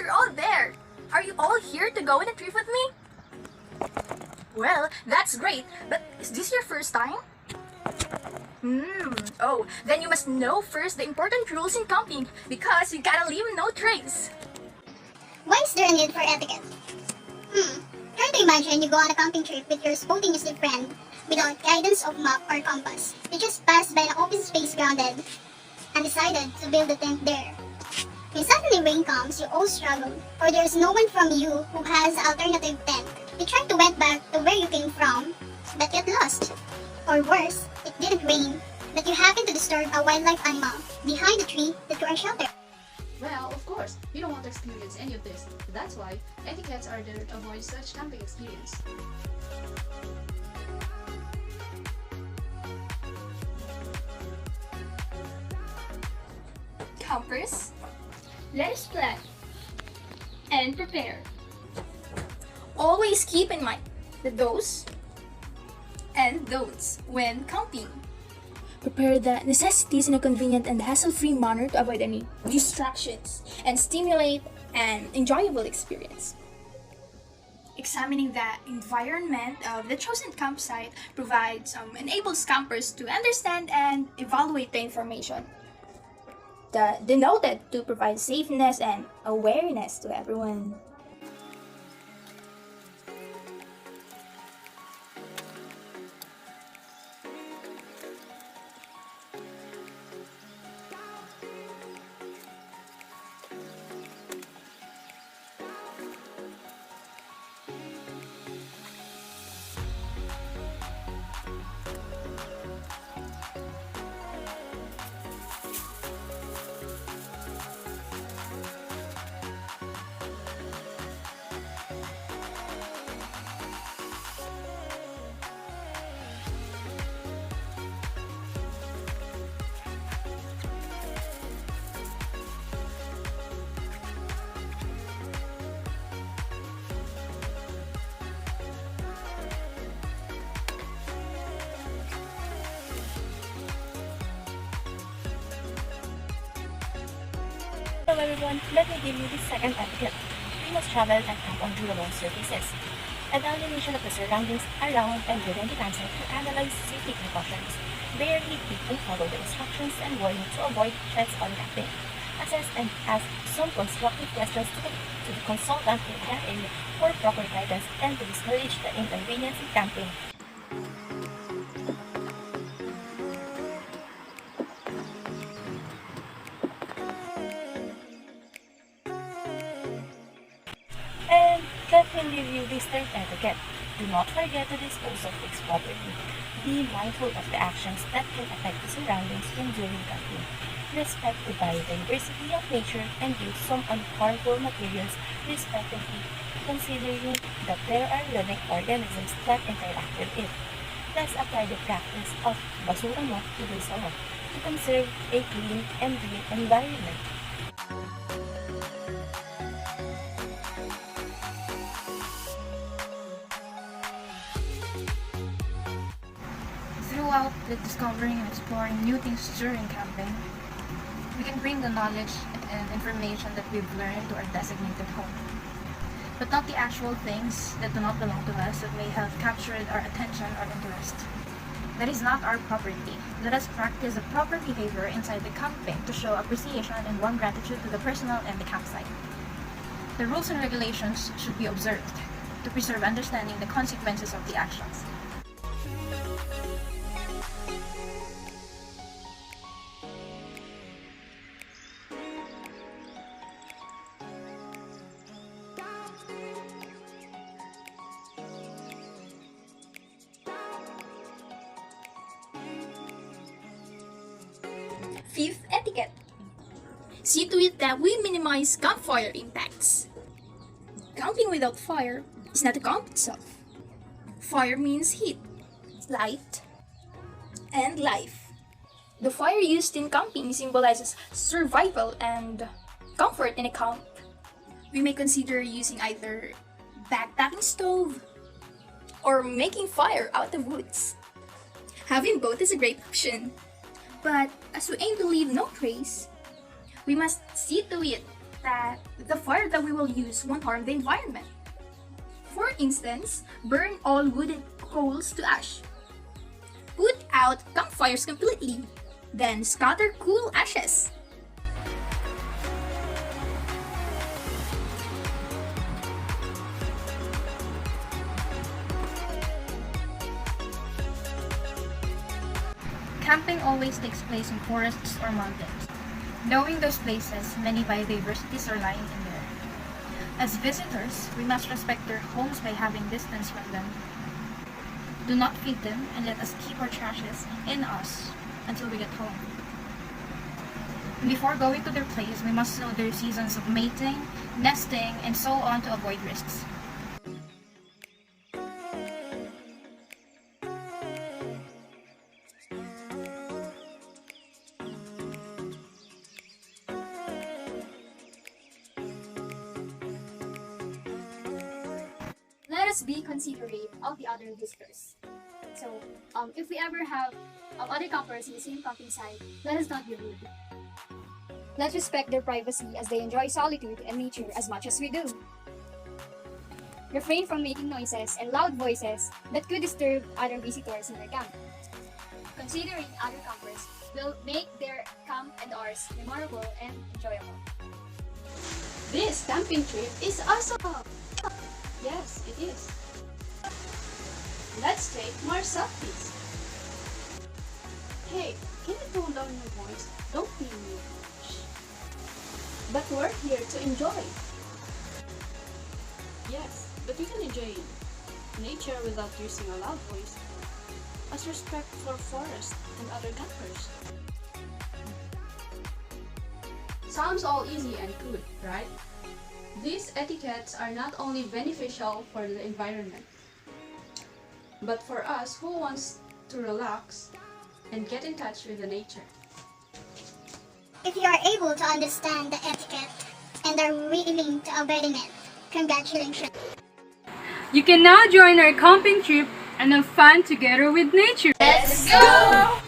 you're all there. Are you all here to go on a trip with me? Well, that's great, but is this your first time? Oh, then you must know first the important rules in camping because you gotta leave no trace. Why is there a need for etiquette? Try to imagine you go on a camping trip with your spontaneously friend without guidance of map or compass. You just passed by an open space grounded and decided to build a tent there. When suddenly rain comes, you all struggle, or there's no one from you who has an alternative tent. You try to went back to where you came from, but get lost. Or worse, it didn't rain, but you happen to disturb a wildlife animal behind the tree that you are sheltered. Well, of course, you don't want to experience any of this. That's why etiquettes are there to avoid such camping experience. Campers, let us plan and prepare. Always keep in mind the do's and don'ts when camping. Prepare the necessities in a convenient and hassle-free manner to avoid any distractions and stimulate an enjoyable experience. Examining the environment of the chosen campsite enables campers to understand and evaluate the information denoted to provide safeness and awareness to everyone. Hello everyone, let me give you the second etiquette. We must travel and camp on durable surfaces. Evaluation of the surroundings around and within the campsite to analyze safety precautions. Rarely people follow the instructions and warning to avoid threats on camping. Assess and ask some constructive questions to the consultant in that area for proper guidance and to discourage the inconvenience in camping. And let me leave you this third etiquette. Do not forget to dispose of things properly. Be mindful of the actions that can affect the surroundings when during camping. Respect the biodiversity of nature and use some unharmful materials respectively, considering that there are living organisms that interact with it. Thus apply the practice of basura mo to bulsa mo to conserve a clean and green environment. Throughout discovering and exploring new things during camping, we can bring the knowledge and information that we've learned to our designated home. But not the actual things that do not belong to us that may have captured our attention or interest. That is not our property. Let us practice the proper behavior inside the camping to show appreciation and warm gratitude to the personnel and the campsite. The rules and regulations should be observed to preserve understanding the consequences of the actions. Fifth etiquette. See to it that we minimize campfire impacts. Camping without fire is not a camp itself. Fire means heat, light, and life. The fire used in camping symbolizes survival and comfort in a camp. We may consider using either backpacking stove or making fire out of woods. Having both is a great option. But as we aim to leave no trace, we must see to it that the fire that we will use won't harm the environment. For instance, burn all wooded coals to ash. Put out campfires completely, then scatter cool ashes. Camping always takes place in forests or mountains. Knowing those places, many biodiversities are lying in there. As visitors, we must respect their homes by having distance from them. Do not feed them and let us keep our trashes in us until we get home. Before going to their place, we must know their seasons of mating, nesting, and so on to avoid risks. Let us be considerate of the other visitors. So, if we ever have other campers in the same camping site, let us not be rude. Let's respect their privacy as they enjoy solitude and nature as much as we do. Refrain from making noises and loud voices that could disturb other visitors in their camp. Considering other campers will make their camp and ours memorable and enjoyable. This camping trip is awesome! Yes, it is. Let's take more selfies. Hey, can you tone down your voice? Don't be mean. Shh. But we're here to enjoy. Yes, but we can enjoy nature without using a loud voice. As respect for forest and other campers. Sounds all easy and good, right? These etiquettes are not only beneficial for the environment, but for us who wants to relax and get in touch with the nature. If you are able to understand the etiquette and are willing to obey it, congratulations. You can now join our camping trip and have fun together with nature. Let's go!